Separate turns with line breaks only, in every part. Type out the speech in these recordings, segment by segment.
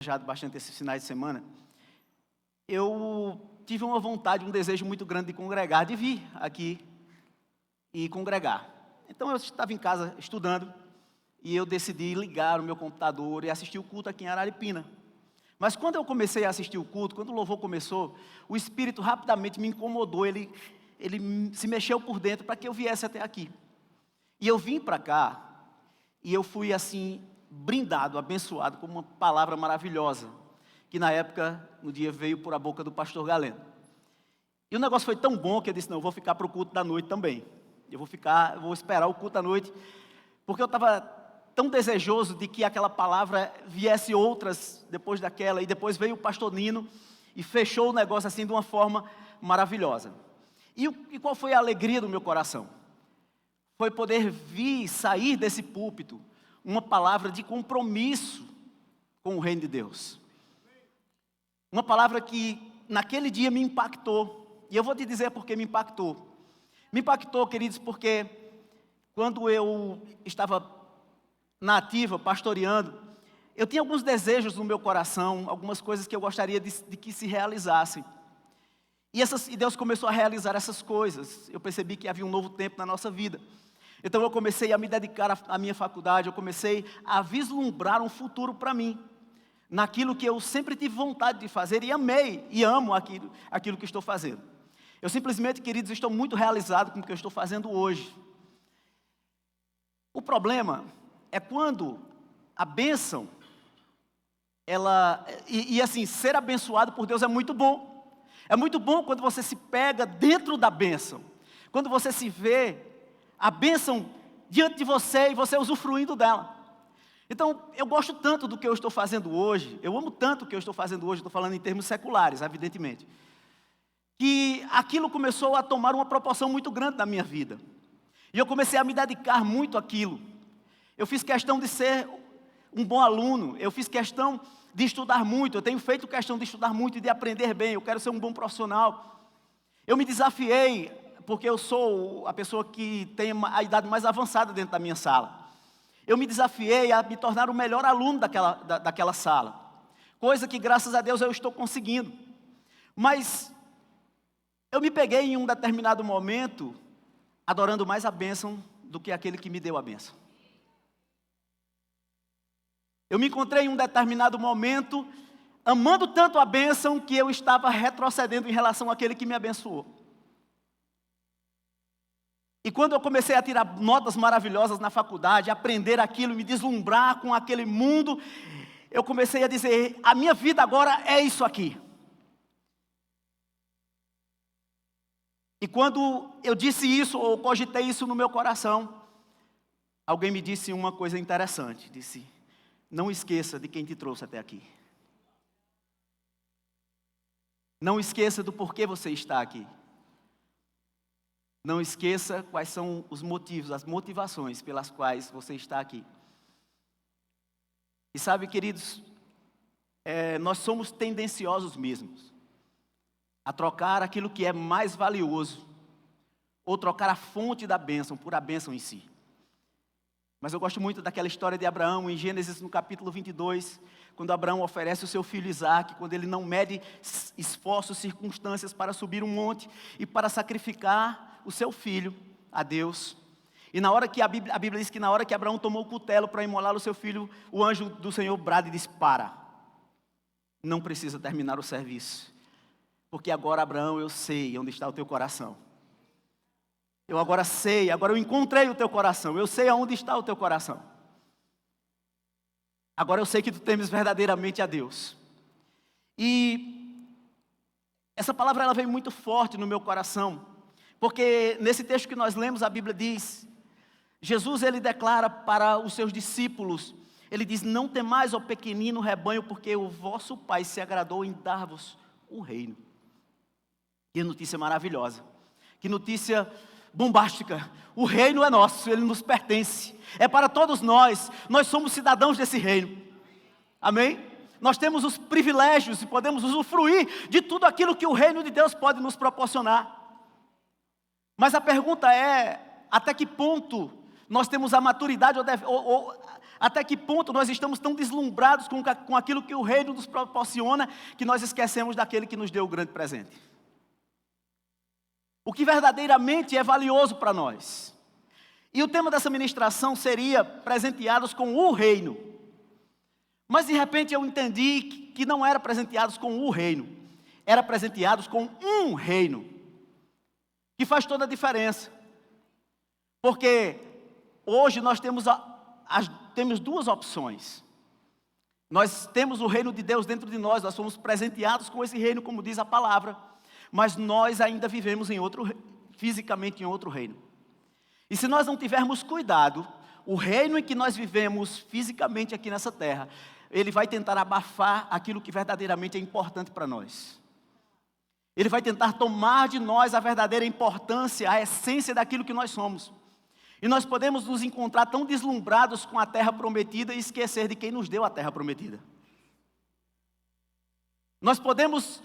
viajado bastante esses finais de semana, eu tive uma vontade, um desejo muito grande de congregar, de vir aqui e congregar. Então eu estava em casa estudando e eu decidi ligar o meu computador e assistir o culto aqui em Araripina. Mas quando eu comecei a assistir o culto, quando o louvor começou, o Espírito rapidamente me incomodou, ele se mexeu por dentro para que eu viesse até aqui. E eu vim para cá e eu fui assim, brindado, abençoado com uma palavra maravilhosa, que na época, no dia, veio por a boca do pastor Galeno. E o negócio foi tão bom que eu disse, não, eu vou ficar para o culto da noite também. Eu vou esperar o culto da noite, porque eu estava tão desejoso de que aquela palavra viesse outras depois daquela, e depois veio o pastor Nino e fechou o negócio assim de uma forma maravilhosa. E qual foi a alegria do meu coração? Foi poder sair desse púlpito, uma palavra de compromisso com o reino de Deus. Uma palavra que naquele dia me impactou, e eu vou te dizer por que me impactou. Me impactou, queridos, porque quando eu estava na ativa, pastoreando, eu tinha alguns desejos no meu coração, algumas coisas que eu gostaria de que se realizassem. E Deus começou a realizar essas coisas. Eu percebi que havia um novo tempo na nossa vida. Então eu comecei a me dedicar à minha faculdade, eu comecei a vislumbrar um futuro para mim, naquilo que eu sempre tive vontade de fazer e amei e amo aquilo que estou fazendo. Eu simplesmente, queridos, estou muito realizado com o que eu estou fazendo hoje. O problema é quando a bênção, assim, ser abençoado por Deus é muito bom. É muito bom quando você se pega dentro da bênção, quando você se vê a bênção diante de você e você usufruindo dela. Então, eu gosto tanto do que eu estou fazendo hoje, eu amo tanto o que eu estou fazendo hoje, estou falando em termos seculares, evidentemente, que aquilo começou a tomar uma proporção muito grande na minha vida. E eu comecei a me dedicar muito àquilo. Eu fiz questão de ser um bom aluno, eu fiz questão de estudar muito, eu tenho feito questão de estudar muito e de aprender bem, eu quero ser um bom profissional. Eu me desafiei, porque eu sou a pessoa que tem a idade mais avançada dentro da minha sala. Eu me desafiei a me tornar o melhor aluno daquela sala, coisa que graças a Deus eu estou conseguindo. Mas eu me peguei em um determinado momento adorando mais a bênção do que aquele que me deu a bênção. Eu me encontrei em um determinado momento amando tanto a bênção que eu estava retrocedendo em relação àquele que me abençoou. E quando eu comecei a tirar notas maravilhosas na faculdade, aprender aquilo, me deslumbrar com aquele mundo, eu comecei a dizer, a minha vida agora é isso aqui. E quando eu disse isso, ou cogitei isso no meu coração, alguém me disse uma coisa interessante, disse, não esqueça de quem te trouxe até aqui. Não esqueça do porquê você está aqui. Não esqueça quais são os motivos, as motivações pelas quais você está aqui. E sabe, queridos, nós somos tendenciosos mesmos a trocar aquilo que é mais valioso, ou trocar a fonte da bênção por a bênção em si. Mas eu gosto muito daquela história de Abraão, em Gênesis, no capítulo 22, quando Abraão oferece o seu filho Isaque, quando ele não mede esforços, circunstâncias para subir um monte e para sacrificar o seu filho a Deus. E na hora que a Bíblia diz que na hora que Abraão tomou o cutelo para imolar o seu filho, o anjo do Senhor brada e diz, para, não precisa terminar o serviço, porque agora, Abraão, eu sei onde está o teu coração. Eu agora sei, agora eu encontrei o teu coração, eu sei aonde está o teu coração. Agora eu sei que tu temes verdadeiramente a Deus. E essa palavra ela veio muito forte no meu coração, porque nesse texto que nós lemos, a Bíblia diz, Jesus ele declara para os seus discípulos, ele diz, não temais, ó pequenino rebanho, porque o vosso Pai se agradou em dar-vos o reino. Que notícia maravilhosa, que notícia bombástica, o reino é nosso, ele nos pertence, é para todos nós somos cidadãos desse reino, amém? Nós temos os privilégios e podemos usufruir de tudo aquilo que o reino de Deus pode nos proporcionar. Mas a pergunta é, até que ponto nós temos a maturidade ou Até que ponto nós estamos tão deslumbrados com aquilo que o reino nos proporciona, que nós esquecemos daquele que nos deu o grande presente. O que verdadeiramente é valioso para nós. E o tema dessa ministração seria presenteados com o reino. Mas de repente eu entendi que não era presenteados com o reino, era presenteados com um reino, que faz toda a diferença. Porque hoje nós temos duas opções. Nós temos o reino de Deus dentro de nós, nós somos presenteados com esse reino, como diz a palavra, mas nós ainda vivemos fisicamente em outro reino. E se nós não tivermos cuidado, o reino em que nós vivemos fisicamente aqui nessa terra, ele vai tentar abafar aquilo que verdadeiramente é importante para nós. Ele vai tentar tomar de nós a verdadeira importância, a essência daquilo que nós somos. E nós podemos nos encontrar tão deslumbrados com a terra prometida e esquecer de quem nos deu a terra prometida. Nós podemos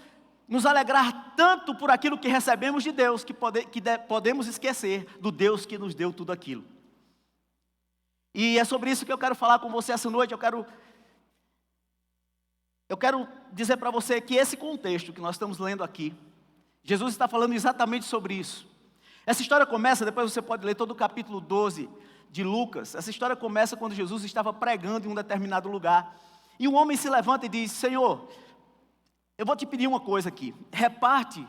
nos alegrar tanto por aquilo que recebemos de Deus, que podemos esquecer do Deus que nos deu tudo aquilo. E é sobre isso que eu quero falar com você essa noite. Eu quero dizer para você que esse contexto que nós estamos lendo aqui, Jesus está falando exatamente sobre isso. Essa história começa, depois você pode ler todo o capítulo 12 de Lucas. Essa história começa quando Jesus estava pregando em um determinado lugar. E um homem se levanta e diz: Senhor, eu vou te pedir uma coisa aqui. Reparte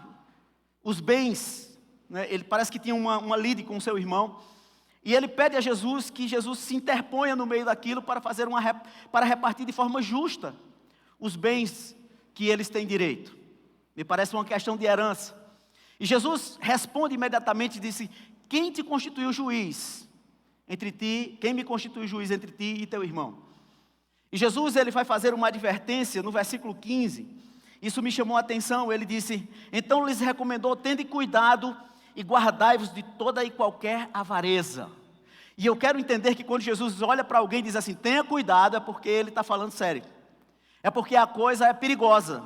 os bens. Né? Ele parece que tinha uma lide com o seu irmão. E ele pede a Jesus que Jesus se interponha no meio daquilo para repartir de forma justa os bens que eles têm direito. Me parece uma questão de herança. E Jesus responde imediatamente e disse: quem te constituiu juiz entre ti? Quem me constitui juiz entre ti e teu irmão? E Jesus ele vai fazer uma advertência no versículo 15. Isso me chamou a atenção. Ele disse: então lhes recomendou: tende cuidado e guardai-vos de toda e qualquer avareza. E eu quero entender que quando Jesus olha para alguém e diz assim: tenha cuidado, é porque ele está falando sério. É porque a coisa é perigosa.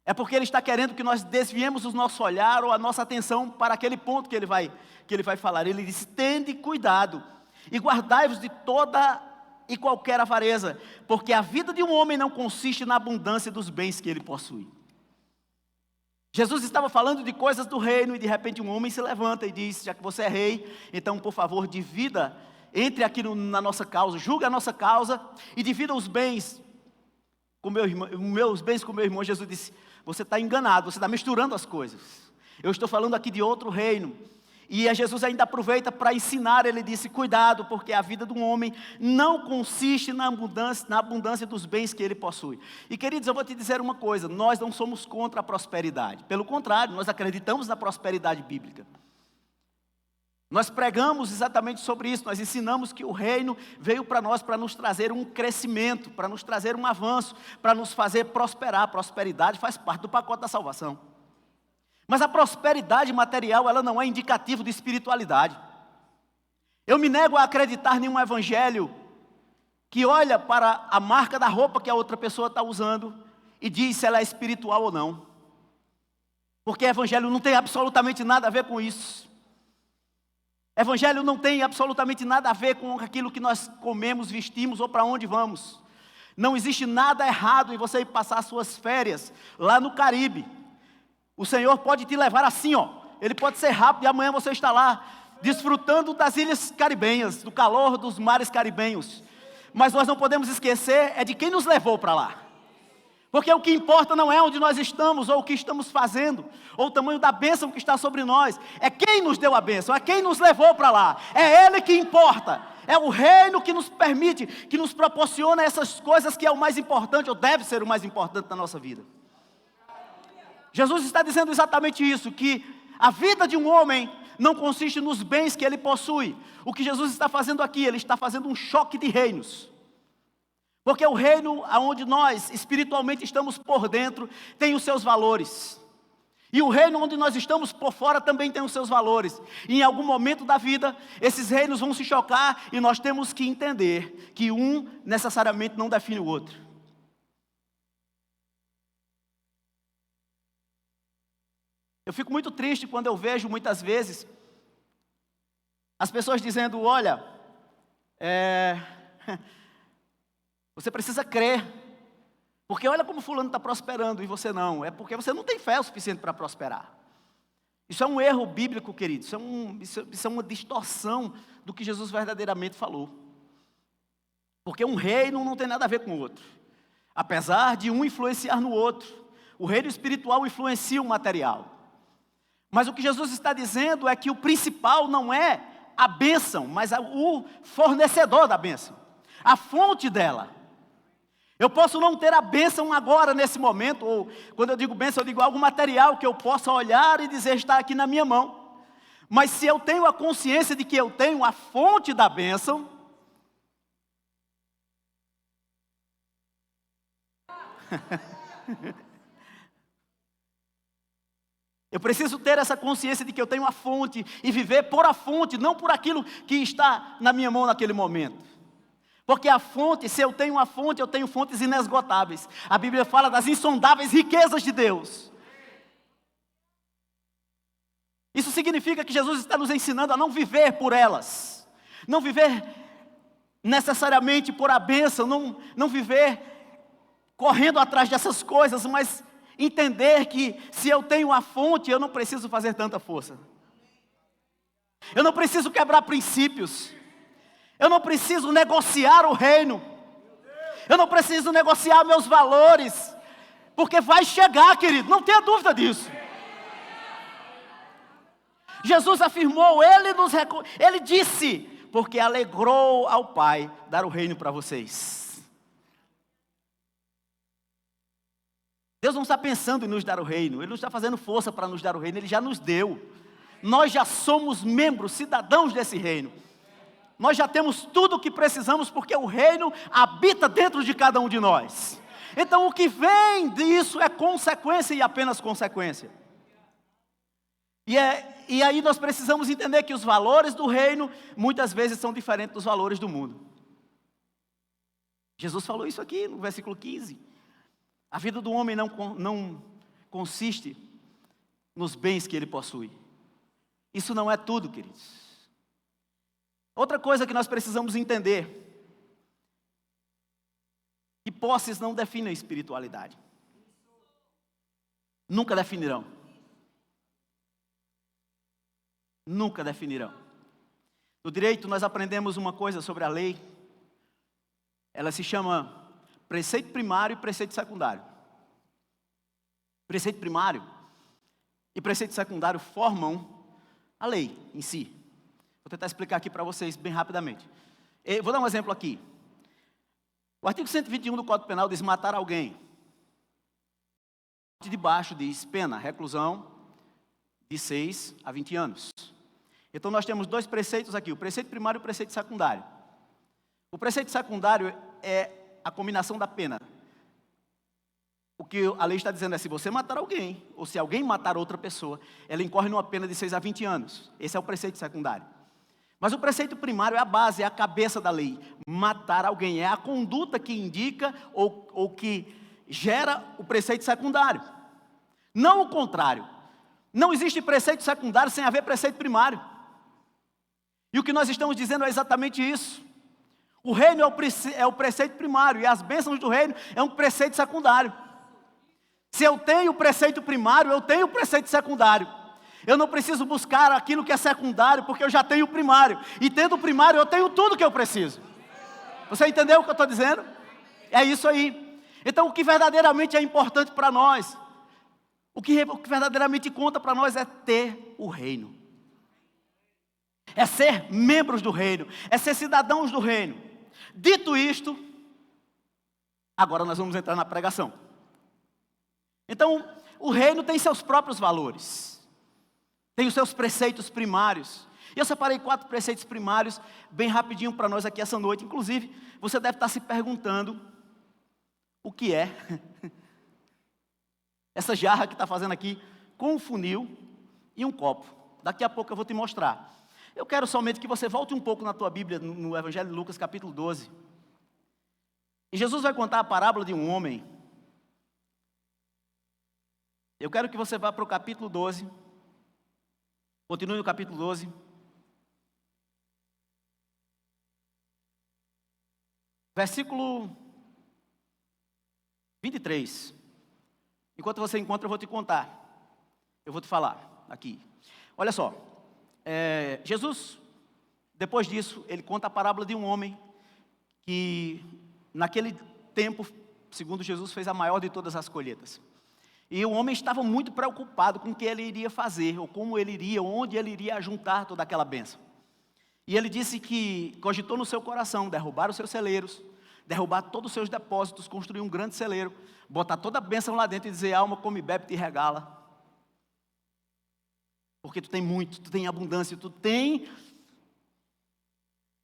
É porque ele está querendo que nós desviemos o nosso olhar ou a nossa atenção para aquele ponto que ele vai falar. Ele diz: tende cuidado e guardai-vos de toda e qualquer avareza, porque a vida de um homem não consiste na abundância dos bens que ele possui. Jesus estava falando de coisas do reino e de repente um homem se levanta e diz: já que você é rei, então por favor divida, entre aqui na nossa causa, julga a nossa causa e divida os bens com meu irmão, meus bens com meu irmão. Jesus disse: você está enganado, você está misturando as coisas. Eu estou falando aqui de outro reino. E Jesus ainda aproveita para ensinar. Ele disse: cuidado, porque a vida de um homem não consiste na abundância dos bens que ele possui. E queridos, eu vou te dizer uma coisa: nós não somos contra a prosperidade. Pelo contrário, nós acreditamos na prosperidade bíblica. Nós pregamos exatamente sobre isso. Nós ensinamos que o reino veio para nós para nos trazer um crescimento, para nos trazer um avanço, para nos fazer prosperar. A prosperidade faz parte do pacote da salvação. Mas a prosperidade material, ela não é indicativo de espiritualidade. Eu me nego a acreditar em um evangelho que olha para a marca da roupa que a outra pessoa está usando e diz se ela é espiritual ou não. Porque evangelho não tem absolutamente nada a ver com isso. Evangelho não tem absolutamente nada a ver com aquilo que nós comemos, vestimos ou para onde vamos. Não existe nada errado em você ir passar suas férias lá no Caribe. O Senhor pode te levar assim, ó. Ele pode ser rápido e amanhã você está lá, desfrutando das ilhas caribenhas, do calor dos mares caribenhos. Mas nós não podemos esquecer de quem nos levou para lá. Porque o que importa não é onde nós estamos, ou o que estamos fazendo, ou o tamanho da bênção que está sobre nós. É quem nos deu a bênção, é quem nos levou para lá. É Ele que importa. É o reino que nos permite, que nos proporciona essas coisas que é o mais importante, ou deve ser o mais importante da nossa vida. Jesus está dizendo exatamente isso, que a vida de um homem não consiste nos bens que ele possui. O que Jesus está fazendo aqui, ele está fazendo um choque de reinos. Porque o reino onde nós espiritualmente estamos por dentro tem os seus valores. E o reino onde nós estamos por fora também tem os seus valores. E em algum momento da vida, esses reinos vão se chocar e nós temos que entender que um necessariamente não define o outro. Eu fico muito triste quando eu vejo muitas vezes as pessoas dizendo: olha, Você precisa crer. Porque olha como fulano está prosperando e você não. É porque você não tem fé o suficiente para prosperar. Isso é um erro bíblico, querido. Isso é uma distorção do que Jesus verdadeiramente falou. Porque um reino não tem nada a ver com o outro. Apesar de um influenciar no outro. O reino espiritual influencia o material. Mas o que Jesus está dizendo é que o principal não é a bênção, mas o fornecedor da bênção. A fonte dela. Eu posso não ter a bênção agora, nesse momento, ou quando eu digo bênção, eu digo algo material que eu possa olhar e dizer está aqui na minha mão. Mas se eu tenho a consciência de que eu tenho a fonte da bênção, eu preciso ter essa consciência de que eu tenho a fonte e viver por a fonte, não por aquilo que está na minha mão naquele momento. Porque a fonte, se eu tenho uma fonte, eu tenho fontes inesgotáveis. A Bíblia fala das insondáveis riquezas de Deus. Isso significa que Jesus está nos ensinando a não viver por elas. Não viver necessariamente por a bênção, não viver correndo atrás dessas coisas, mas entender que se eu tenho a fonte, eu não preciso fazer tanta força. Eu não preciso quebrar princípios. Eu não preciso negociar o reino. Eu não preciso negociar meus valores. Porque vai chegar, querido, não tenha dúvida disso. Jesus afirmou, ele disse, porque alegrou ao Pai dar o reino para vocês. Deus não está pensando em nos dar o reino, Ele não está fazendo força para nos dar o reino, Ele já nos deu. Nós já somos membros, cidadãos desse reino. Nós já temos tudo o que precisamos, porque o reino habita dentro de cada um de nós. Então o que vem disso é consequência e apenas consequência. E aí nós precisamos entender que os valores do reino, muitas vezes são diferentes dos valores do mundo. Jesus falou isso aqui no versículo 15. A vida do homem não consiste nos bens que ele possui. Isso não é tudo, queridos. Outra coisa que nós precisamos entender, que posses não definem a espiritualidade. Nunca definirão. Nunca definirão. No direito nós aprendemos uma coisa sobre a lei. Ela se chama preceito primário e preceito secundário. Preceito primário e preceito secundário formam a lei em si. Vou tentar explicar aqui para vocês bem rapidamente. Vou dar um exemplo aqui. O artigo 121 do Código Penal diz matar alguém. Debaixo diz pena, reclusão de 6 a 20 anos. Então nós temos dois preceitos aqui, o preceito primário e o preceito secundário. O preceito secundário é a combinação da pena. O que a lei está dizendo é, se você matar alguém, ou se alguém matar outra pessoa, ela incorre numa pena de 6 a 20 anos. Esse é o preceito secundário. Mas o preceito primário é a base, é a cabeça da lei. Matar alguém é a conduta que indica ou que gera o preceito secundário. Não o contrário. Não existe preceito secundário sem haver preceito primário. E o que nós estamos dizendo é exatamente isso. O reino é o preceito primário e as bênçãos do reino é um preceito secundário. Se eu tenho o preceito primário, eu tenho o preceito secundário. Eu não preciso buscar aquilo que é secundário, porque eu já tenho o primário. E tendo o primário, eu tenho tudo que eu preciso. Você entendeu o que eu estou dizendo? É isso aí. Então, o que verdadeiramente é importante para nós, o que verdadeiramente conta para nós é ter o reino. É ser membros do reino. É ser cidadãos do reino. Dito isto, agora nós vamos entrar na pregação. Então, o reino tem seus próprios valores. Tem os seus preceitos primários. E eu separei 4 preceitos primários, bem rapidinho para nós aqui essa noite. Inclusive, você deve estar se perguntando o que é essa jarra que está fazendo aqui com um funil e um copo. Daqui a pouco eu vou te mostrar. Eu quero somente que você volte um pouco na tua Bíblia, no Evangelho de Lucas, capítulo 12. E Jesus vai contar a parábola de um homem. Eu quero que você vá para o capítulo 12. Continue no capítulo 12. Versículo 23. Enquanto você encontra, eu vou te contar. Eu vou te falar aqui. Olha só. Jesus, depois disso, ele conta a parábola de um homem que, naquele tempo, segundo Jesus, fez a maior de todas as colheitas. E o homem estava muito preocupado com o que ele iria fazer, ou como ele iria, onde ele iria juntar toda aquela bênção. E ele disse que cogitou no seu coração derrubar os seus celeiros, derrubar todos os seus depósitos, construir um grande celeiro, botar toda a bênção lá dentro e dizer: alma, come, bebe, te regala. Porque tu tem muito, tu tem abundância, tu tem.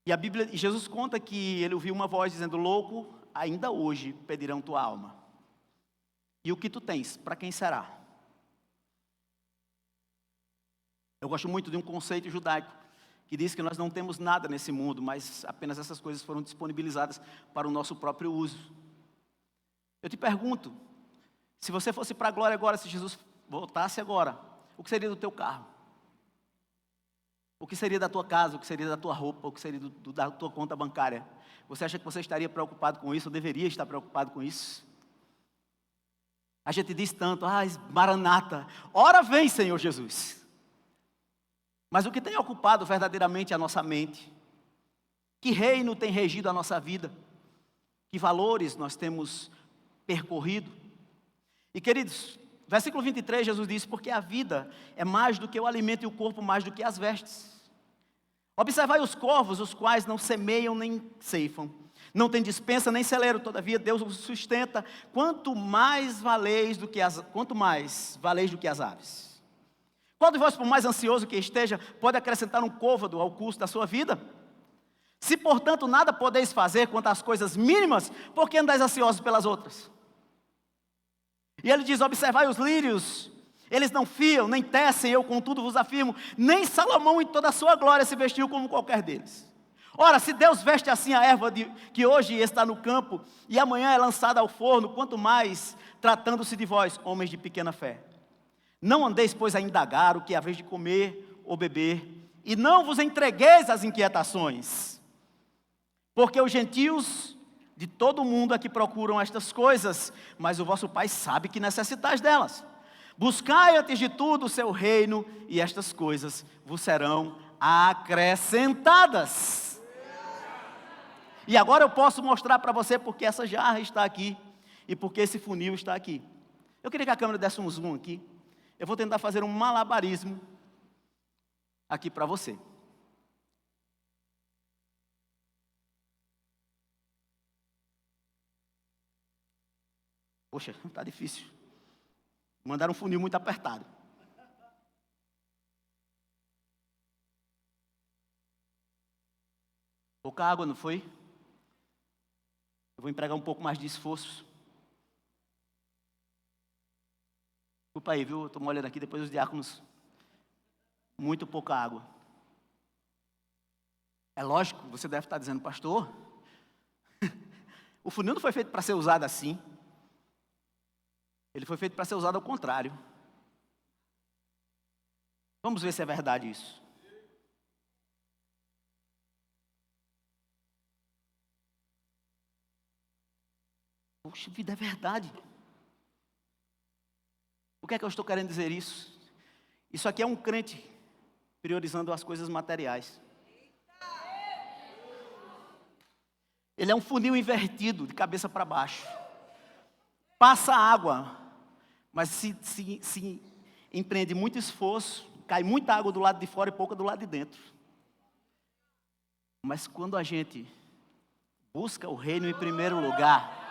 E a Bíblia, Jesus conta que ele ouviu uma voz dizendo: louco, ainda hoje pedirão tua alma. E o que tu tens, para quem será? Eu gosto muito de um conceito judaico que diz que nós não temos nada nesse mundo, mas apenas essas coisas foram disponibilizadas para o nosso próprio uso. Eu te pergunto, se você fosse para a glória agora, se Jesus voltasse agora, o que seria do teu carro? O que seria da tua casa? O que seria da tua roupa? O que seria da tua conta bancária? Você acha que você estaria preocupado com isso? Ou deveria estar preocupado com isso? A gente diz tanto: Maranata, ora vem, Senhor Jesus. Mas o que tem ocupado verdadeiramente a nossa mente? Que reino tem regido a nossa vida? Que valores nós temos percorrido? E queridos, versículo 23, Jesus disse: porque a vida é mais do que o alimento e o corpo mais do que as vestes. Observai os corvos, os quais não semeiam nem ceifam, não tem despensa nem celeiro, todavia Deus os sustenta. Quanto mais valeis do que as aves. Qual de vós, por mais ansioso que esteja, pode acrescentar um côvado ao custo da sua vida? Se, portanto, nada podeis fazer quanto às coisas mínimas, por que andais ansiosos pelas outras? E ele diz: observai os lírios, eles não fiam, nem tecem, eu contudo vos afirmo, nem Salomão em toda a sua glória se vestiu como qualquer deles. Ora, se Deus veste assim a erva que hoje está no campo, e amanhã é lançada ao forno, quanto mais tratando-se de vós, homens de pequena fé. Não andeis, pois, a indagar o que é a vez de comer ou beber, e não vos entregueis às inquietações, porque os gentios de todo o mundo aqui procuram estas coisas, mas o vosso Pai sabe que necessitais delas. Buscai antes de tudo o seu reino, e estas coisas vos serão acrescentadas. E agora eu posso mostrar para você porque essa jarra está aqui e porque esse funil está aqui. Eu queria que a câmera desse um zoom aqui. Eu vou tentar fazer um malabarismo aqui para você. Poxa, está difícil. Mandaram um funil muito apertado. Pouca água, não foi? Eu vou empregar um pouco mais de esforço. Desculpa aí, viu? Estou molhando aqui, depois os diáconos. Muito pouca água. É lógico, você deve estar dizendo: pastor, o funil não foi feito para ser usado assim. Ele foi feito para ser usado ao contrário. Vamos ver se é verdade isso. Poxa vida, é verdade. O que é que eu estou querendo dizer isso? Isso aqui é um crente priorizando as coisas materiais. Ele é um funil invertido, de cabeça para baixo. Passa água, mas se empreende muito esforço, cai muita água do lado de fora e pouca do lado de dentro. Mas quando a gente busca o reino em primeiro lugar,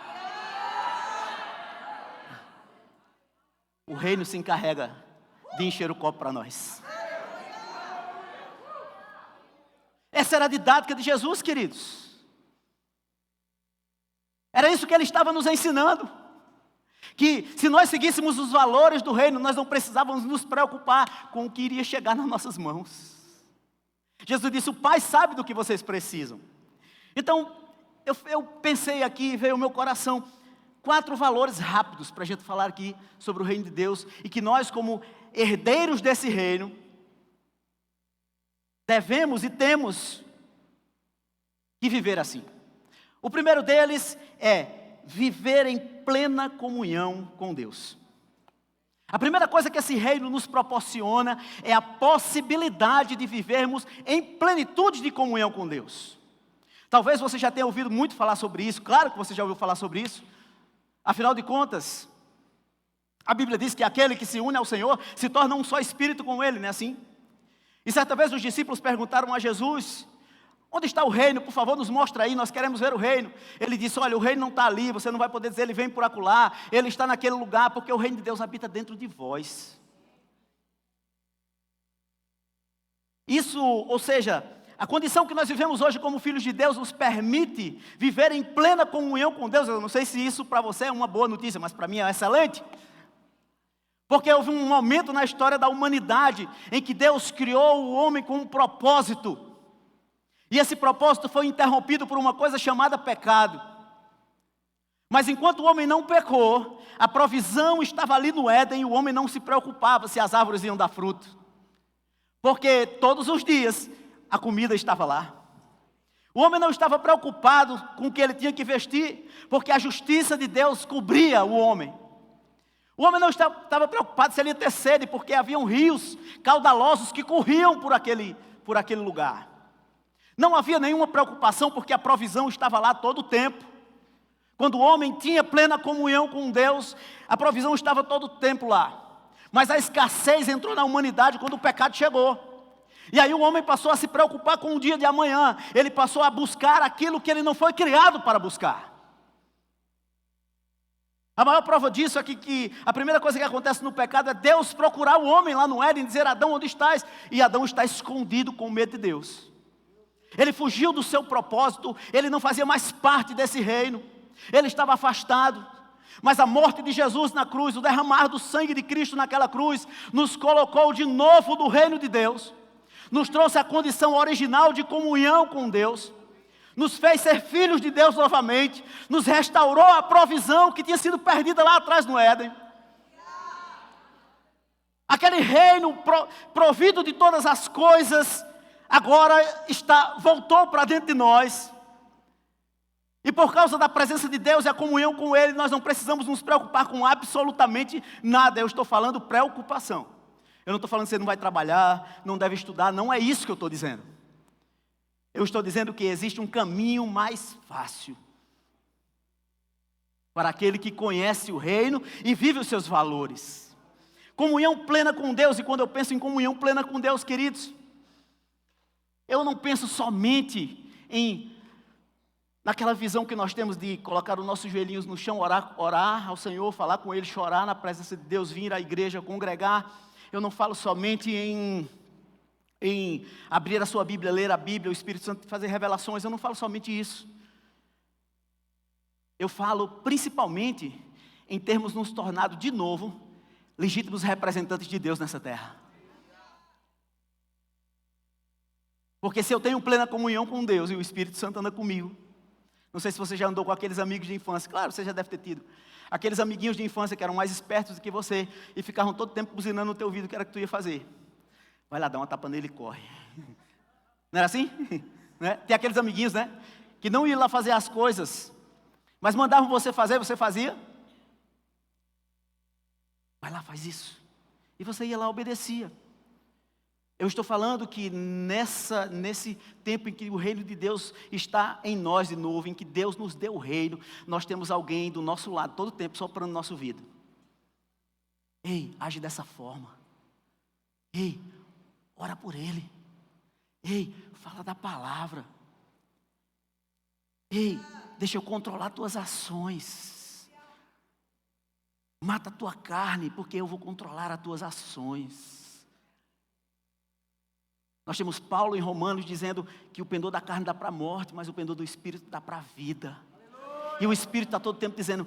o reino se encarrega de encher o copo para nós. Essa era a didática de Jesus, queridos. Era isso que ele estava nos ensinando. Que se nós seguíssemos os valores do reino, nós não precisávamos nos preocupar com o que iria chegar nas nossas mãos. Jesus disse: o Pai sabe do que vocês precisam. Então, eu pensei aqui, veio ao meu coração 4 valores rápidos para a gente falar aqui sobre o reino de Deus, e que nós, como herdeiros desse reino, devemos e temos que viver assim. O primeiro deles é viver em plena comunhão com Deus. A primeira coisa que esse reino nos proporciona é a possibilidade de vivermos em plenitude de comunhão com Deus. Talvez você já tenha ouvido muito falar sobre isso, claro que você já ouviu falar sobre isso. Afinal de contas, a Bíblia diz que aquele que se une ao Senhor se torna um só espírito com Ele, não é assim? E certa vez os discípulos perguntaram a Jesus: onde está o reino? Por favor, nos mostra aí, nós queremos ver o reino. Ele disse: olha, o reino não está ali, você não vai poder dizer, ele vem por acolá, ele está naquele lugar, porque o reino de Deus habita dentro de vós. Isso, ou seja, a condição que nós vivemos hoje como filhos de Deus nos permite viver em plena comunhão com Deus. Eu não sei se isso para você é uma boa notícia, mas para mim é excelente. Porque houve um momento na história da humanidade em que Deus criou o homem com um propósito. E esse propósito foi interrompido por uma coisa chamada pecado. Mas enquanto o homem não pecou, a provisão estava ali no Éden e o homem não se preocupava se as árvores iam dar fruto. Porque todos os dias a comida estava lá. O homem não estava preocupado com o que ele tinha que vestir, porque a justiça de Deus cobria o homem. O homem não estava preocupado se ele ia ter sede, porque haviam rios caudalosos que corriam por aquele lugar. Não havia nenhuma preocupação, porque a provisão estava lá todo o tempo. Quando o homem tinha plena comunhão com Deus, a provisão estava todo o tempo lá. Mas a escassez entrou na humanidade quando o pecado chegou. E aí o homem passou a se preocupar com o dia de amanhã. Ele passou a buscar aquilo que ele não foi criado para buscar. A maior prova disso é que a primeira coisa que acontece no pecado é Deus procurar o homem lá no Éden e dizer: Adão, onde estás? E Adão está escondido com medo de Deus. Ele fugiu do seu propósito, ele não fazia mais parte desse reino, ele estava afastado. Mas a morte de Jesus na cruz, o derramar do sangue de Cristo naquela cruz, nos colocou de novo no reino de Deus, nos trouxe a condição original de comunhão com Deus, nos fez ser filhos de Deus novamente, nos restaurou a provisão que tinha sido perdida lá atrás no Éden. Aquele reino provido de todas as coisas, agora voltou para dentro de nós. E por causa da presença de Deus e a comunhão com Ele, nós não precisamos nos preocupar com absolutamente nada. Eu estou falando preocupação. Eu não estou falando que você não vai trabalhar, não deve estudar, não é isso que eu estou dizendo. Eu estou dizendo que existe um caminho mais fácil para aquele que conhece o reino e vive os seus valores. Comunhão plena com Deus. E quando eu penso em comunhão plena com Deus, queridos, eu não penso somente naquela visão que nós temos de colocar os nossos joelhinhos no chão, orar ao Senhor, falar com Ele, chorar na presença de Deus, vir à igreja, congregar. Eu não falo somente em abrir a sua Bíblia, ler a Bíblia, o Espírito Santo fazer revelações. Eu não falo somente isso. Eu falo principalmente em termos nos tornado de novo legítimos representantes de Deus nessa terra. Porque se eu tenho plena comunhão com Deus e o Espírito Santo anda comigo, não sei se você já andou com aqueles amigos de infância, claro, você já deve ter tido, aqueles amiguinhos de infância que eram mais espertos do que você e ficavam todo tempo buzinando no teu ouvido o que era que tu ia fazer. Vai lá, dá uma tapa nele e corre. Não era assim? Né? Tem aqueles amiguinhos, né, que não iam lá fazer as coisas, mas mandavam você fazer, você fazia. Vai lá, faz isso. E você ia lá, obedecia. Eu estou falando que nesse tempo em que o reino de Deus está em nós de novo, em que Deus nos deu o reino, nós temos alguém do nosso lado todo o tempo soprando no nosso ouvido. Ei, age dessa forma. Ei, ora por ele. Ei, fala da palavra. Ei, deixa eu controlar tuas ações. Mata a tua carne, porque eu vou controlar as tuas ações. Nós temos Paulo em Romanos dizendo que o pendor da carne dá para a morte, mas o pendor do Espírito dá para a vida. E o Espírito está todo tempo dizendo: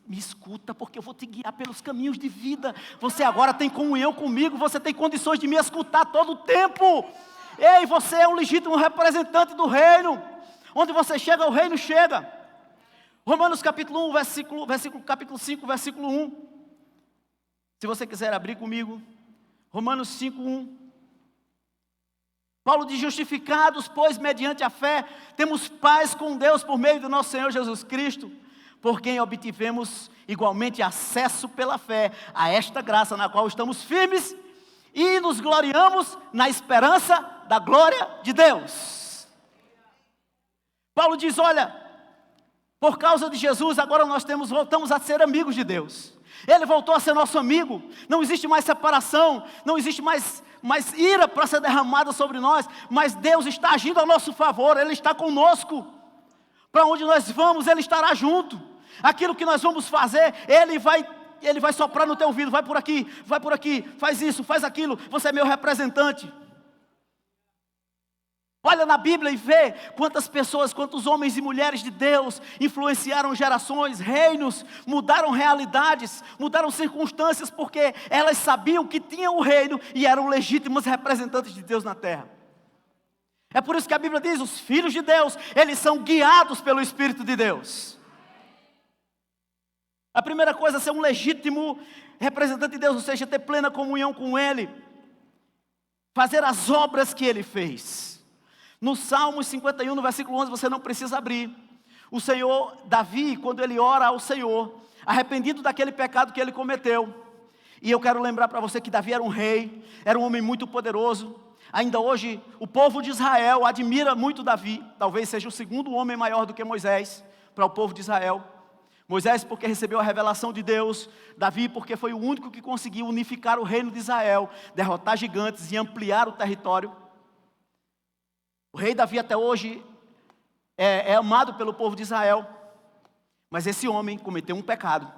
me escuta, porque eu vou te guiar pelos caminhos de vida. Você agora tem comunhão comigo, você tem condições de me escutar todo o tempo. Ei, você é um legítimo representante do reino. Onde você chega, o reino chega. Romanos capítulo 1, capítulo 5, versículo 1. Se você quiser abrir comigo, Romanos 5, 1. Paulo diz: justificados, pois, mediante a fé, temos paz com Deus por meio do nosso Senhor Jesus Cristo, por quem obtivemos igualmente acesso pela fé a esta graça na qual estamos firmes e nos gloriamos na esperança da glória de Deus. Paulo diz: olha, por causa de Jesus, agora nós voltamos a ser amigos de Deus. Ele voltou a ser nosso amigo. Não existe mais separação, não existe mais ira para ser derramada sobre nós, mas Deus está agindo a nosso favor, Ele está conosco. Para onde nós vamos, Ele estará junto. Aquilo que nós vamos fazer, Ele vai soprar no teu ouvido: vai por aqui, faz isso, faz aquilo, você é meu representante. Olha na Bíblia e vê quantas pessoas, quantos homens e mulheres de Deus influenciaram gerações, reinos, mudaram realidades, mudaram circunstâncias, porque elas sabiam que tinham o reino e eram legítimos representantes de Deus na terra. É por isso que a Bíblia diz: os filhos de Deus, eles são guiados pelo Espírito de Deus. A primeira coisa é ser um legítimo representante de Deus, ou seja, ter plena comunhão com Ele, fazer as obras que Ele fez. No Salmo 51, no versículo 11, você não precisa abrir. O Senhor, Davi, quando ele ora ao Senhor, arrependido daquele pecado que ele cometeu. E eu quero lembrar para você que Davi era um rei, era um homem muito poderoso. Ainda hoje, o povo de Israel admira muito Davi. Talvez seja o segundo homem maior do que Moisés para o povo de Israel. Moisés porque recebeu a revelação de Deus. Davi porque foi o único que conseguiu unificar o reino de Israel, derrotar gigantes e ampliar o território. O rei Davi até hoje é amado pelo povo de Israel. Mas esse homem cometeu um pecado.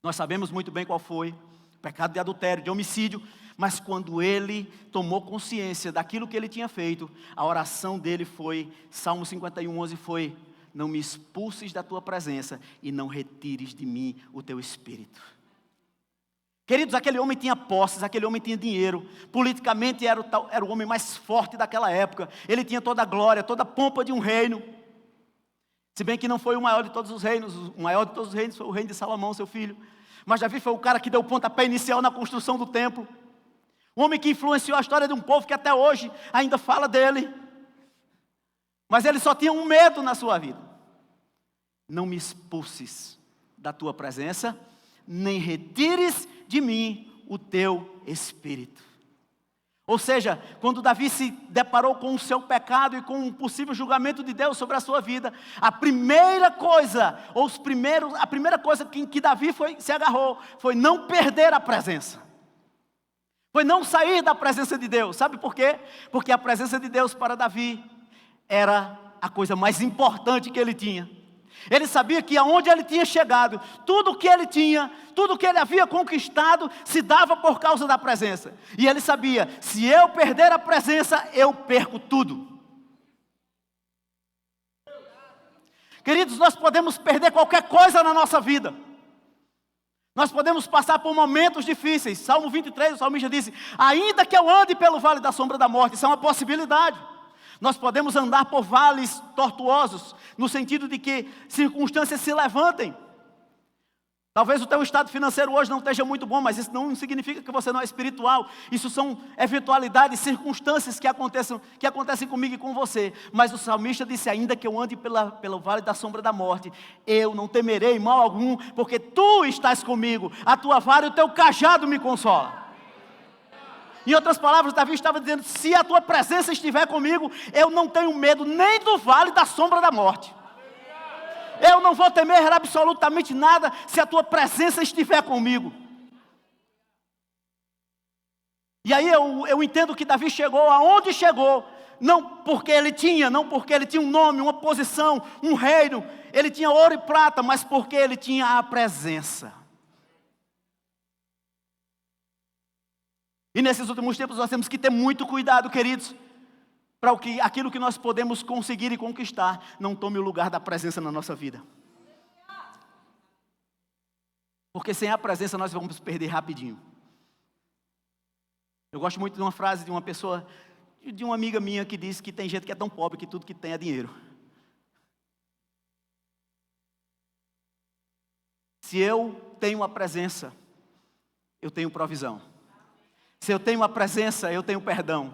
Nós sabemos muito bem qual foi. Pecado de adultério, de homicídio. Mas quando ele tomou consciência daquilo que ele tinha feito, a oração dele foi, Salmo 51, 11 foi: não me expulses da tua presença e não retires de mim o teu espírito. Queridos, aquele homem tinha posses, aquele homem tinha dinheiro, politicamente era o homem mais forte daquela época, ele tinha toda a glória, toda a pompa de um reino, se bem que não foi o maior de todos os reinos, o maior de todos os reinos foi o reino de Salomão, seu filho, mas Davi foi o cara que deu o pontapé inicial na construção do templo, um homem que influenciou a história de um povo que até hoje ainda fala dele, mas ele só tinha um medo na sua vida: não me expulses da tua presença, nem retires de mim o teu espírito. Ou seja, quando Davi se deparou com o seu pecado e com um possível julgamento de Deus sobre a sua vida, a primeira coisa em que Davi se agarrou foi não perder a presença. Foi não sair da presença de Deus. Sabe por quê? Porque a presença de Deus para Davi era a coisa mais importante que ele tinha. Ele sabia que aonde ele tinha chegado, tudo que ele tinha, tudo que ele havia conquistado, se dava por causa da presença. E ele sabia: se eu perder a presença, eu perco tudo. Queridos, nós podemos perder qualquer coisa na nossa vida. Nós podemos passar por momentos difíceis. Salmo 23, o salmista disse: ainda que eu ande pelo vale da sombra da morte, isso é uma possibilidade. Nós podemos andar por vales tortuosos, no sentido de que circunstâncias se levantem. Talvez o teu estado financeiro hoje não esteja muito bom, mas isso não significa que você não é espiritual. Isso são eventualidades, circunstâncias que acontecem comigo e com você. Mas o salmista disse: ainda que eu ande pelo vale da sombra da morte, eu não temerei mal algum, porque tu estás comigo, a tua vara e o teu cajado me consolam. Em outras palavras, Davi estava dizendo: se a tua presença estiver comigo, eu não tenho medo nem do vale da sombra da morte. Eu não vou temer absolutamente nada se a tua presença estiver comigo. E aí eu entendo que Davi chegou aonde chegou, não porque ele tinha um nome, uma posição, um reino, ele tinha ouro e prata, mas porque ele tinha a presença. E nesses últimos tempos nós temos que ter muito cuidado, queridos, para aquilo que nós podemos conseguir e conquistar não tome o lugar da presença na nossa vida. Porque sem a presença nós vamos perder rapidinho. Eu gosto muito de uma frase de uma pessoa, de uma amiga minha, que diz que tem gente que é tão pobre que tudo que tem é dinheiro. Se eu tenho a presença, eu tenho provisão. Se eu tenho a presença, eu tenho perdão.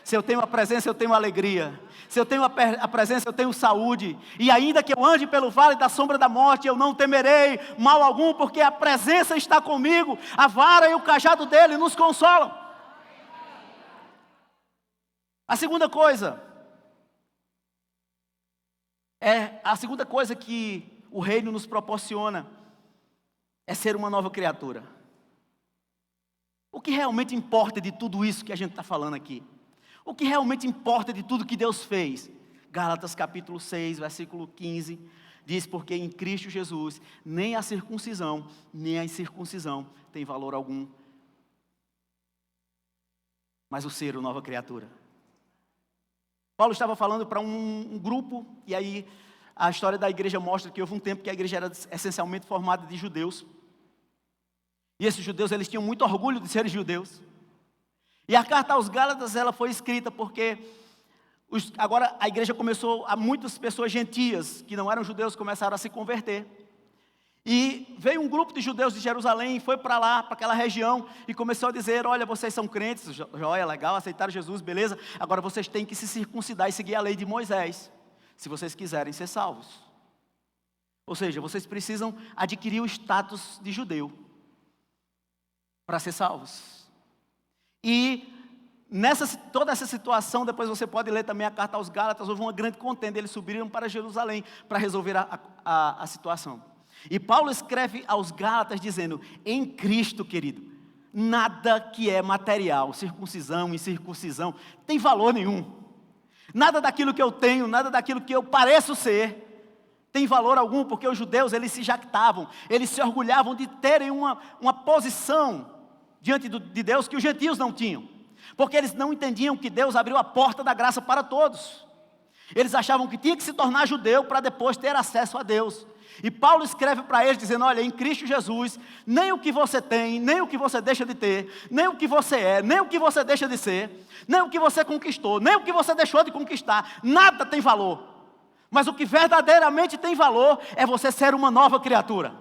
Se eu tenho a presença, eu tenho alegria. Se eu tenho a presença, eu tenho saúde. E ainda que eu ande pelo vale da sombra da morte, eu não temerei mal algum, porque a presença está comigo. A vara e o cajado dele nos consolam. A segunda coisa que o reino nos proporciona é ser uma nova criatura. O que realmente importa de tudo isso que a gente está falando aqui? O que realmente importa de tudo que Deus fez? Gálatas capítulo 6, versículo 15, diz: porque em Cristo Jesus, nem a circuncisão, nem a incircuncisão tem valor algum, mas o ser uma nova criatura. Paulo estava falando para um grupo, e aí a história da igreja mostra que houve um tempo que a igreja era essencialmente formada de judeus. E esses judeus, eles tinham muito orgulho de serem judeus. E a carta aos Gálatas, ela foi escrita porque agora a igreja começou, muitas pessoas gentias, que não eram judeus, começaram a se converter. E veio um grupo de judeus de Jerusalém, foi para lá, para aquela região, e começou a dizer: olha, vocês são crentes, joia, legal, aceitaram Jesus, beleza, agora vocês têm que se circuncidar e seguir a lei de Moisés, se vocês quiserem ser salvos. Ou seja, vocês precisam adquirir o status de judeu para ser salvos. E toda essa situação, depois você pode ler também a carta aos Gálatas, houve uma grande contenda, eles subiram para Jerusalém para resolver a situação. E Paulo escreve aos Gálatas dizendo: em Cristo, querido, nada que é material, circuncisão, incircuncisão, tem valor nenhum. Nada daquilo que eu tenho, nada daquilo que eu pareço ser, tem valor algum, porque os judeus, eles se jactavam, eles se orgulhavam de terem uma posição diante de Deus que os gentios não tinham, porque eles não entendiam que Deus abriu a porta da graça para todos. Eles achavam que tinha que se tornar judeu para depois ter acesso a Deus. E Paulo escreve para eles dizendo: olha, em Cristo Jesus, nem o que você tem, nem o que você deixa de ter, nem o que você é, nem o que você deixa de ser, nem o que você conquistou, nem o que você deixou de conquistar, nada tem valor. Mas o que verdadeiramente tem valor é você ser uma nova criatura.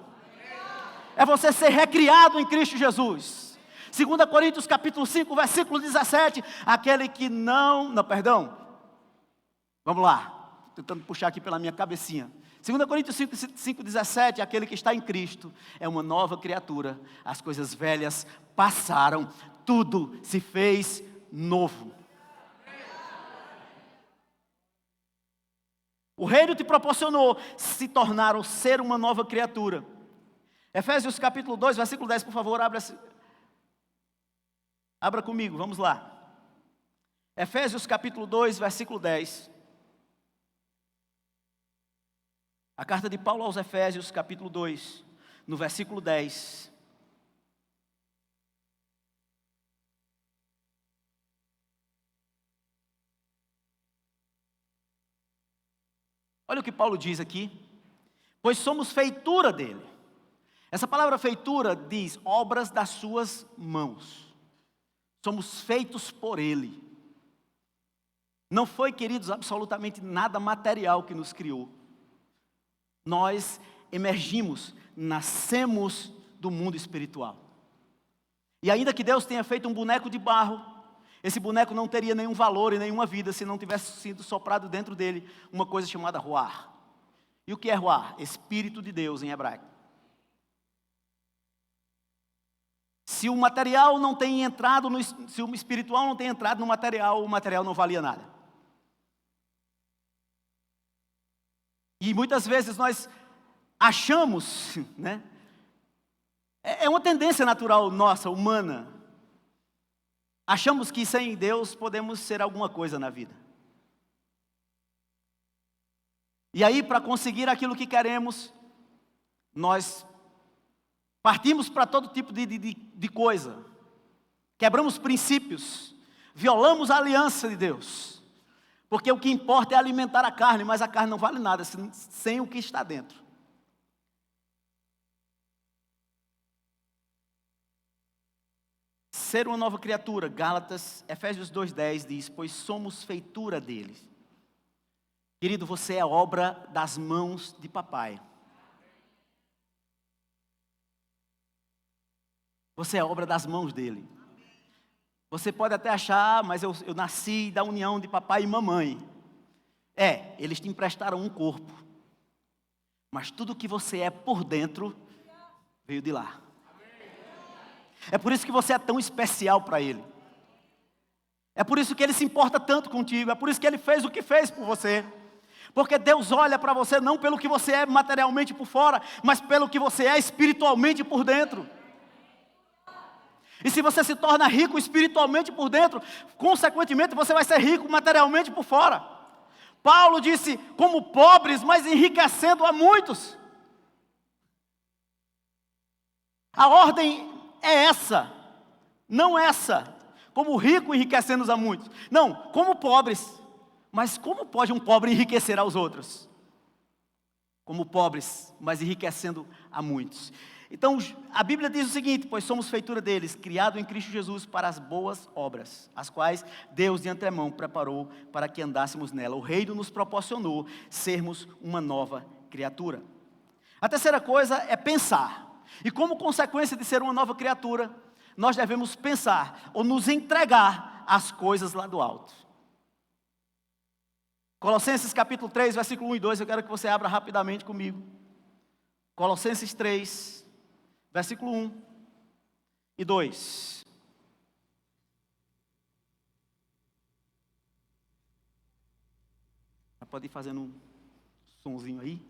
É você ser recriado em Cristo Jesus. 2 Coríntios capítulo 5, versículo 17, aquele que vamos lá, tentando puxar aqui pela minha cabecinha. 2 Coríntios 5, 17, aquele que está em Cristo é uma nova criatura, as coisas velhas passaram, tudo se fez novo. O reino te proporcionou se tornar ou ser uma nova criatura. Efésios capítulo 2, versículo 10, por favor, abra comigo, vamos lá. Efésios capítulo 2, versículo 10. A carta de Paulo aos Efésios capítulo 2, no versículo 10. Olha o que Paulo diz aqui: pois somos feitura dele. Essa palavra feitura diz obras das suas mãos. Somos feitos por ele. Não foi, queridos, absolutamente nada material que nos criou. Nós emergimos, nascemos do mundo espiritual. E ainda que Deus tenha feito um boneco de barro, esse boneco não teria nenhum valor e nenhuma vida se não tivesse sido soprado dentro dele uma coisa chamada ruach. E o que é ruach? Espírito de Deus em hebraico. Se o material não tem entrado, se o espiritual não tem entrado no material, o material não valia nada. E muitas vezes nós achamos, né? É uma tendência natural nossa, humana. Achamos que sem Deus podemos ser alguma coisa na vida. E aí, para conseguir aquilo que queremos, nós partimos para todo tipo de coisa. Quebramos princípios, violamos a aliança de Deus. Porque o que importa é alimentar a carne, mas a carne não vale nada sem o que está dentro. Ser uma nova criatura, Efésios 2,10 diz: pois somos feitura dele. Querido, você é obra das mãos de papai. Você é obra das mãos dele. Você pode até achar, mas eu nasci da união de papai e mamãe. Eles te emprestaram um corpo. Mas tudo que você é por dentro, veio de lá. É por isso que você é tão especial para Ele. É por isso que Ele se importa tanto contigo. É por isso que Ele fez o que fez por você. Porque Deus olha para você não pelo que você é materialmente por fora, mas pelo que você é espiritualmente por dentro. E se você se torna rico espiritualmente por dentro, consequentemente você vai ser rico materialmente por fora. Paulo disse, como pobres, mas enriquecendo a muitos. A ordem é essa, não essa. Como rico enriquecendo a muitos. Não, como pobres. Mas como pode um pobre enriquecer aos outros? Como pobres, mas enriquecendo a muitos. Então, a Bíblia diz o seguinte, pois somos feitura deles, criado em Cristo Jesus para as boas obras, as quais Deus de antemão preparou para que andássemos nela. O reino nos proporcionou sermos uma nova criatura. A terceira coisa é pensar. E como consequência de ser uma nova criatura, nós devemos pensar ou nos entregar às coisas lá do alto. Colossenses capítulo 3, versículo 1 e 2, eu quero que você abra rapidamente comigo. Colossenses 3, versículo 1 e 2. Pode ir fazendo um sonzinho aí.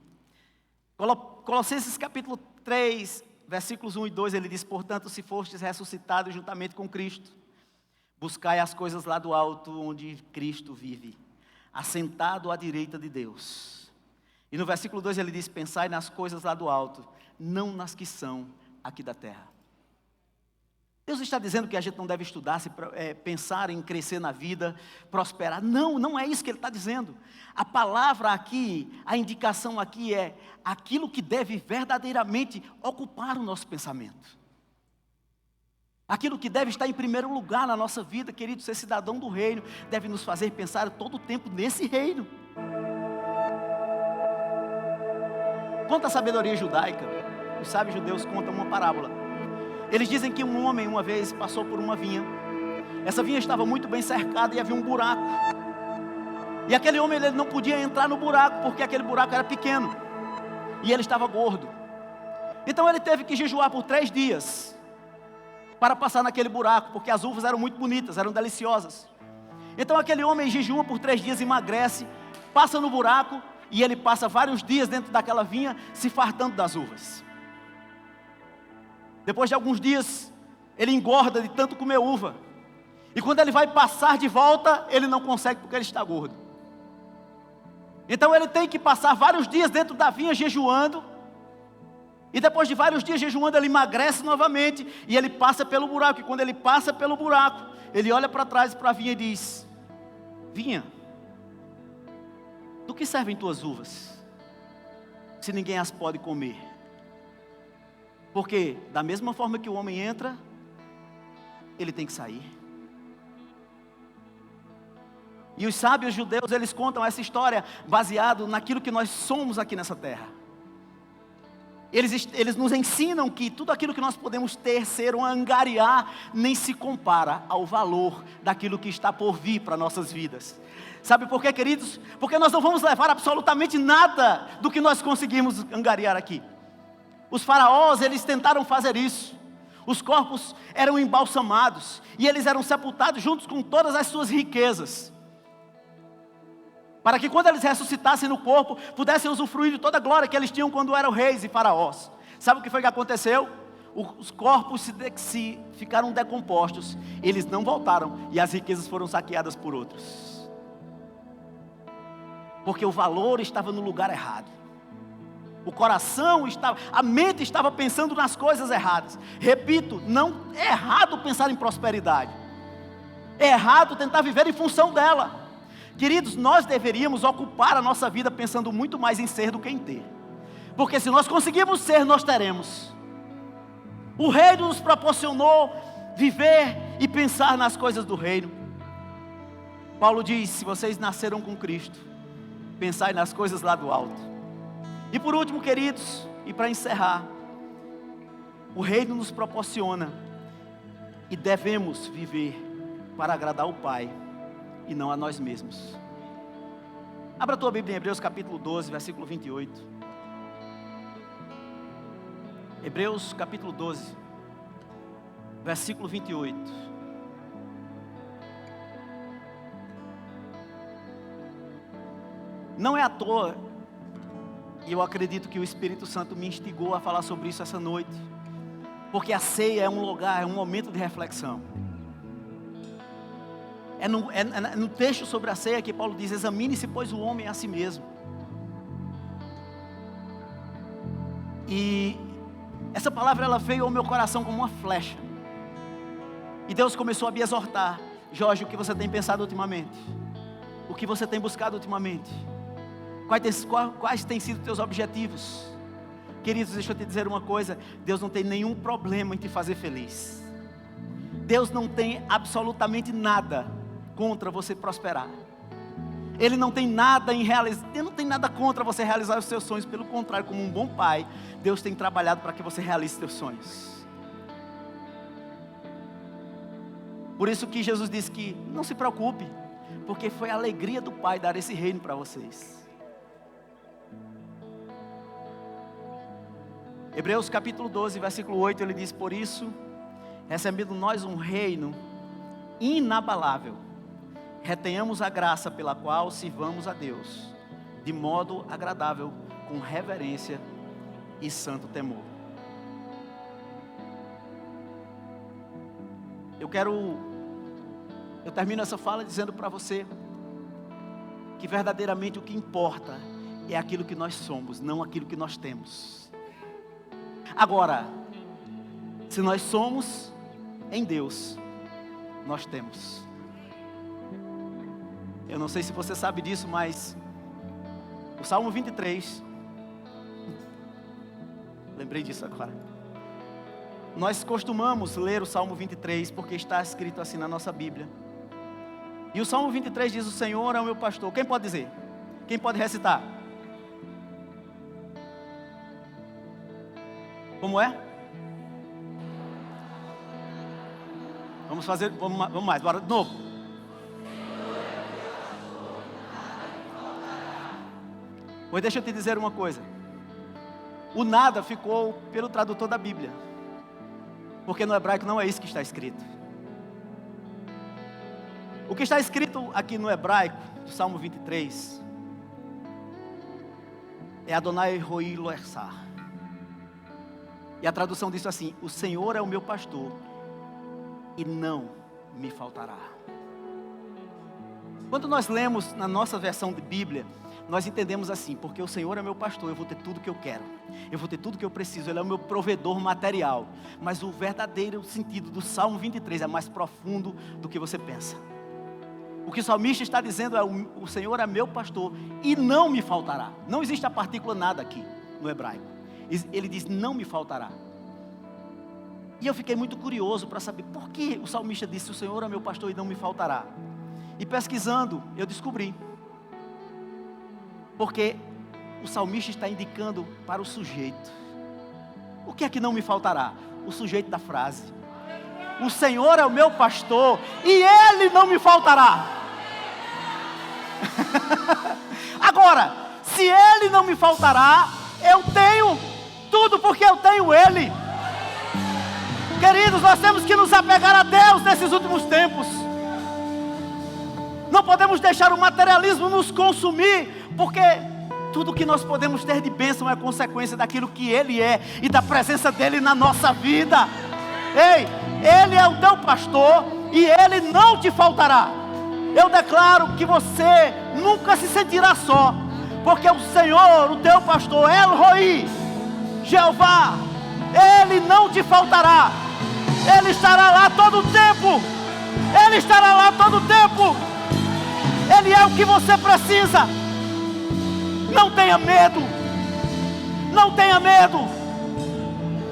Colossenses capítulo 3, versículos 1 e 2, ele diz, portanto, se fostes ressuscitados juntamente com Cristo, buscai as coisas lá do alto, onde Cristo vive, assentado à direita de Deus. E no versículo 2 ele diz, pensai nas coisas lá do alto, não nas que são aqui da terra. Deus está dizendo que a gente não deve estudar, pensar em crescer na vida, prosperar. Não, não é isso que Ele está dizendo. A palavra aqui, a indicação aqui é aquilo que deve verdadeiramente ocupar o nosso pensamento. Aquilo que deve estar em primeiro lugar na nossa vida, querido, ser cidadão do reino, deve nos fazer pensar todo o tempo nesse reino. Conta a sabedoria judaica, os sábios judeus contam uma parábola. Eles dizem que um homem uma vez passou por uma vinha. Essa vinha estava muito bem cercada e havia um buraco. E aquele homem ele não podia entrar no buraco, porque aquele buraco era pequeno. E ele estava gordo. Então ele teve que jejuar por 3 dias para passar naquele buraco, porque as uvas eram muito bonitas, eram deliciosas. Então aquele homem jejua por 3 dias, emagrece, passa no buraco e ele passa vários dias dentro daquela vinha se fartando das uvas. Depois de alguns dias, ele engorda de tanto comer uva. E quando ele vai passar de volta, ele não consegue porque ele está gordo. Então ele tem que passar vários dias dentro da vinha jejuando. E depois de vários dias jejuando, ele emagrece novamente. E ele passa pelo buraco. E quando ele passa pelo buraco, ele olha para trás para a vinha e diz, vinha, do que servem tuas uvas, se ninguém as pode comer? Porque da mesma forma que o homem entra, ele tem que sair. E os sábios judeus, eles contam essa história baseado naquilo que nós somos aqui nessa terra. Eles nos ensinam que tudo aquilo que nós podemos ter, ser ou angariar, nem se compara ao valor daquilo que está por vir para nossas vidas. Sabe por quê, queridos? Porque nós não vamos levar absolutamente nada do que nós conseguimos angariar aqui. Os faraós, eles tentaram fazer isso. Os corpos eram embalsamados e eles eram sepultados juntos com todas as suas riquezas, para que quando eles ressuscitassem no corpo, pudessem usufruir de toda a glória que eles tinham quando eram reis e faraós. Sabe o que foi que aconteceu? Os corpos ficaram decompostos, eles não voltaram e as riquezas foram saqueadas por outros. Porque o valor estava no lugar errado. O coração estava, a mente estava pensando nas coisas erradas. Repito, não é errado pensar em prosperidade. É errado tentar viver em função dela. Queridos, nós deveríamos ocupar a nossa vida pensando muito mais em ser do que em ter. Porque se nós conseguirmos ser, nós teremos. O reino nos proporcionou viver e pensar nas coisas do reino. Paulo diz, se vocês nasceram com Cristo, pensai nas coisas lá do alto. E por último, queridos, e para encerrar, o reino nos proporciona e devemos viver para agradar o Pai e não a nós mesmos. Abra a tua Bíblia em Hebreus capítulo 12, versículo 28. Hebreus capítulo 12, versículo 28. Não é à toa, e eu acredito que o Espírito Santo me instigou a falar sobre isso essa noite, porque a ceia é um lugar, é um momento de reflexão. É no texto sobre a ceia que Paulo diz: examine-se, pois, o homem a si mesmo. E essa palavra, ela veio ao meu coração como uma flecha. E Deus começou a me exortar: Jorge, o que você tem pensado ultimamente? O que você tem buscado ultimamente? Quais têm sido teus objetivos? Queridos, deixa eu te dizer uma coisa: Deus não tem nenhum problema em te fazer feliz. Deus não tem absolutamente nada contra você prosperar. Ele não tem nada Ele não tem nada contra você realizar os seus sonhos. Pelo contrário, como um bom pai, Deus tem trabalhado para que você realize seus sonhos. Por isso que Jesus disse que não se preocupe, porque foi a alegria do Pai dar esse reino para vocês. Hebreus capítulo 12, versículo 8, ele diz: por isso, recebendo nós um reino inabalável, retenhamos a graça pela qual sirvamos a Deus, de modo agradável, com reverência e santo temor. Eu termino essa fala dizendo para você que verdadeiramente o que importa é aquilo que nós somos, não aquilo que nós temos. Agora, se nós somos em Deus, nós temos. Eu não sei se você sabe disso, mas o Salmo 23, lembrei disso agora. Nós costumamos ler o Salmo 23 porque está escrito assim na nossa Bíblia. E o Salmo 23 diz: o Senhor é o meu pastor. Quem pode dizer? Quem pode recitar? Como é? Vamos mais, bora de novo. Pois deixa eu te dizer uma coisa. O nada ficou pelo tradutor da Bíblia, porque no hebraico não é isso que está escrito. O que está escrito aqui no hebraico, do Salmo 23, é Adonai Roi Lo Ersar. E a tradução diz assim: o Senhor é o meu pastor e não me faltará. Quando nós lemos na nossa versão de Bíblia, nós entendemos assim: porque o Senhor é meu pastor, eu vou ter tudo que eu quero, eu vou ter tudo que eu preciso, Ele é o meu provedor material. Mas o verdadeiro sentido do Salmo 23 é mais profundo do que você pensa. O que o salmista está dizendo é: o Senhor é meu pastor e não me faltará. Não existe a partícula nada aqui no hebraico. Ele diz: não me faltará. E eu fiquei muito curioso para saber por que o salmista disse: o Senhor é meu pastor e não me faltará. E pesquisando, eu descobri. Porque o salmista está indicando para o sujeito. O que é que não me faltará? O sujeito da frase. O Senhor é o meu pastor e Ele não me faltará. Agora, se Ele não me faltará, eu tenho tudo porque eu tenho Ele. Queridos, nós temos que nos apegar a Deus nesses últimos tempos. Não podemos deixar o materialismo nos consumir, porque tudo que nós podemos ter de bênção é consequência daquilo que Ele é e da presença dEle na nossa vida. Ei, Ele é o teu pastor e Ele não te faltará. Eu declaro que você nunca se sentirá só, porque o Senhor, o teu pastor, El Roi, Jeová, Ele não te faltará. Ele estará lá todo o tempo. Ele estará lá todo o tempo. Ele é o que você precisa. Não tenha medo. Não tenha medo.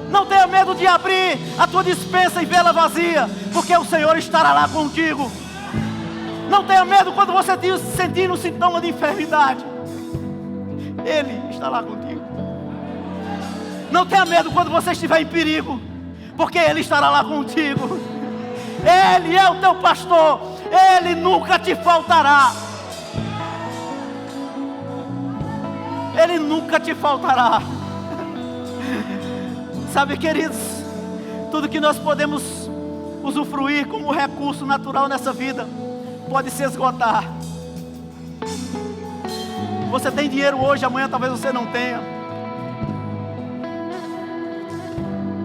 Não tenha medo de abrir a tua despensa e vê-la vazia, porque o Senhor estará lá contigo. Não tenha medo quando você sentir um sintoma de enfermidade. Ele está lá contigo. Não tenha medo quando você estiver em perigo, porque Ele estará lá contigo. Ele é o teu pastor, Ele nunca te faltará. Ele nunca te faltará. Sabe, queridos, tudo que nós podemos usufruir como recurso natural nessa vida pode se esgotar. Você tem dinheiro hoje, amanhã talvez você não tenha.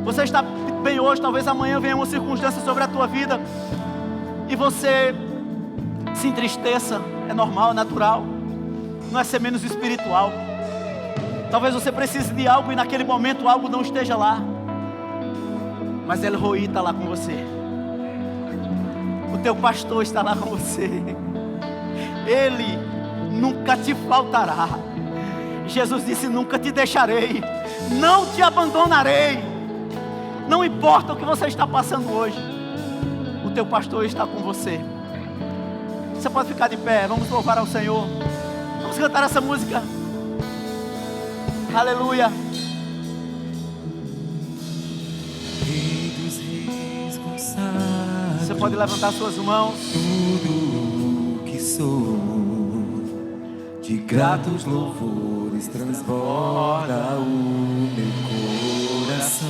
Você está bem hoje, talvez amanhã venha uma circunstância sobre a tua vida e você se entristeça. É normal, é natural. Não é ser menos espiritual. Talvez você precise de algo e naquele momento algo não esteja lá, mas El Roi está lá com você. O teu pastor está lá com você. Ele nunca te faltará. Jesus disse: nunca te deixarei, não te abandonarei. Não importa o que você está passando hoje, o teu pastor está com você. Você pode ficar de pé, vamos louvar ao Senhor. Vamos cantar essa música. Aleluia.
Rei dos reis, consagra.
Você pode levantar suas mãos.
Tudo o que sou, de gratos louvores, transborda o meu coração.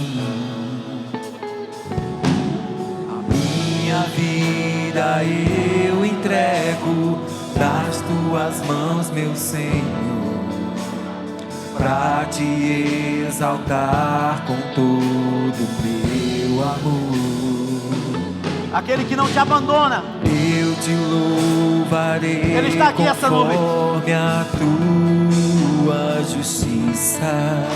A minha vida eu entrego nas tuas mãos, meu Senhor, pra te exaltar com todo o meu amor.
Aquele que não te abandona,
Eu te louvarei.
Ele está aqui essa noite.
Conforme a tua justiça,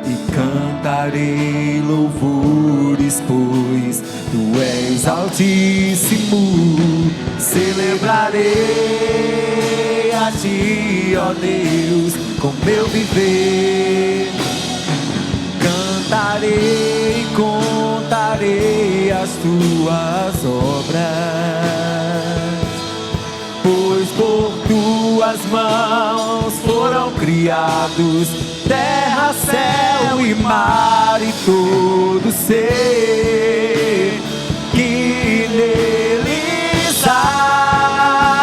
e cantarei louvores, pois tu és altíssimo. Celebrarei a ti, ó Deus, com meu viver. Cantarei e contarei as tuas obras, pois por tuas mãos foram criados terra, céu e mar e todo ser que neles há.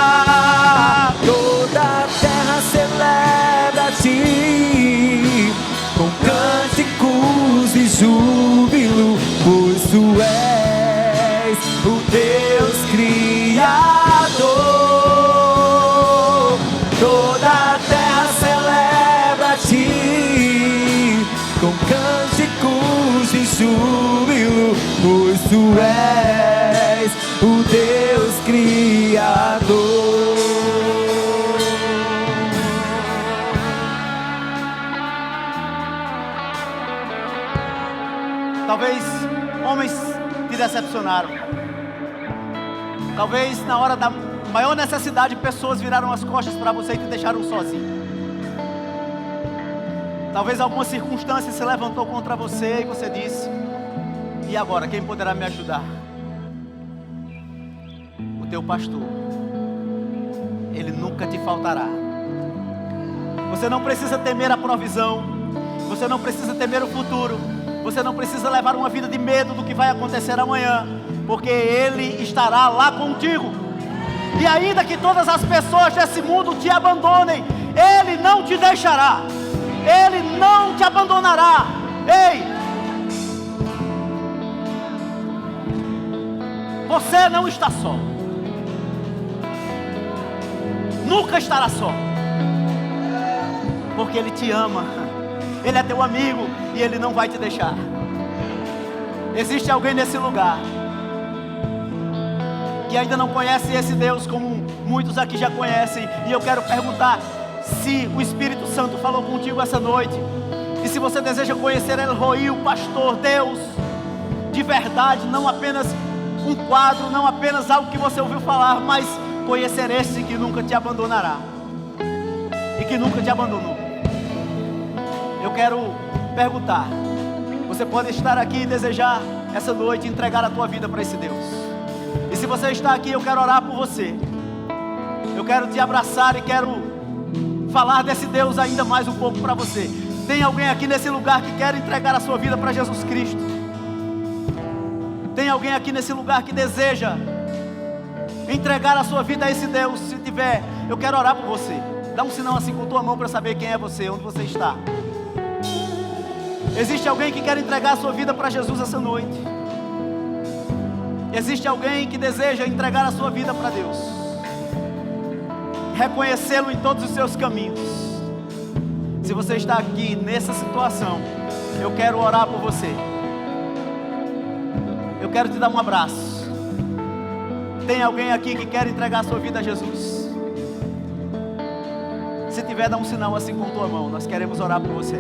Toda a terra celebra a ti com cânticos e júbilo, pois tu és o Deus Criador. Toda a terra celebra a ti com cânticos e júbilo, pois tu és o Deus Criador.
talvez homens te decepcionaram. Talvez na hora da maior necessidade pessoas viraram as costas para você e te deixaram sozinho. Talvez alguma circunstância se levantou contra você e você disse: e agora, quem poderá me ajudar? O teu pastor, ele nunca te faltará. Você não precisa temer a provisão, você não precisa temer o futuro, você não precisa levar uma vida de medo do que vai acontecer amanhã, porque Ele estará lá contigo. E ainda que todas as pessoas desse mundo te abandonem, Ele não te deixará, Ele não te abandonará. Ei, você não está só, nunca estará só, porque Ele te ama, Ele é teu amigo e Ele não vai te deixar. Existe alguém nesse lugar que ainda não conhece esse Deus como muitos aqui já conhecem, e eu quero perguntar se o Espírito Santo falou contigo essa noite, e se você deseja conhecer El Roi, o pastor, Deus de verdade, não apenas um quadro, não apenas algo que você ouviu falar, mas conhecer esse que nunca te abandonará e que nunca te abandonou. Eu quero perguntar, você pode estar aqui e desejar essa noite entregar a tua vida para esse Deus. E se você está aqui, eu quero orar por você. Eu quero te abraçar e quero falar desse Deus ainda mais um pouco para você. Tem alguém aqui nesse lugar que quer entregar a sua vida para Jesus Cristo? Tem alguém aqui nesse lugar que deseja entregar a sua vida a esse Deus? Se tiver, eu quero orar por você. Dá um sinal assim com tua mão para saber quem é você, onde você está. Existe alguém que quer entregar a sua vida para Jesus essa noite? Existe alguém que deseja entregar a sua vida para Deus, reconhecê-lo em todos os seus caminhos? Se você está aqui nessa situação, eu quero orar por você. Eu quero te dar um abraço. Tem alguém aqui que quer entregar a sua vida a Jesus? Se tiver, dá um sinal assim com tua mão. Nós queremos orar por você.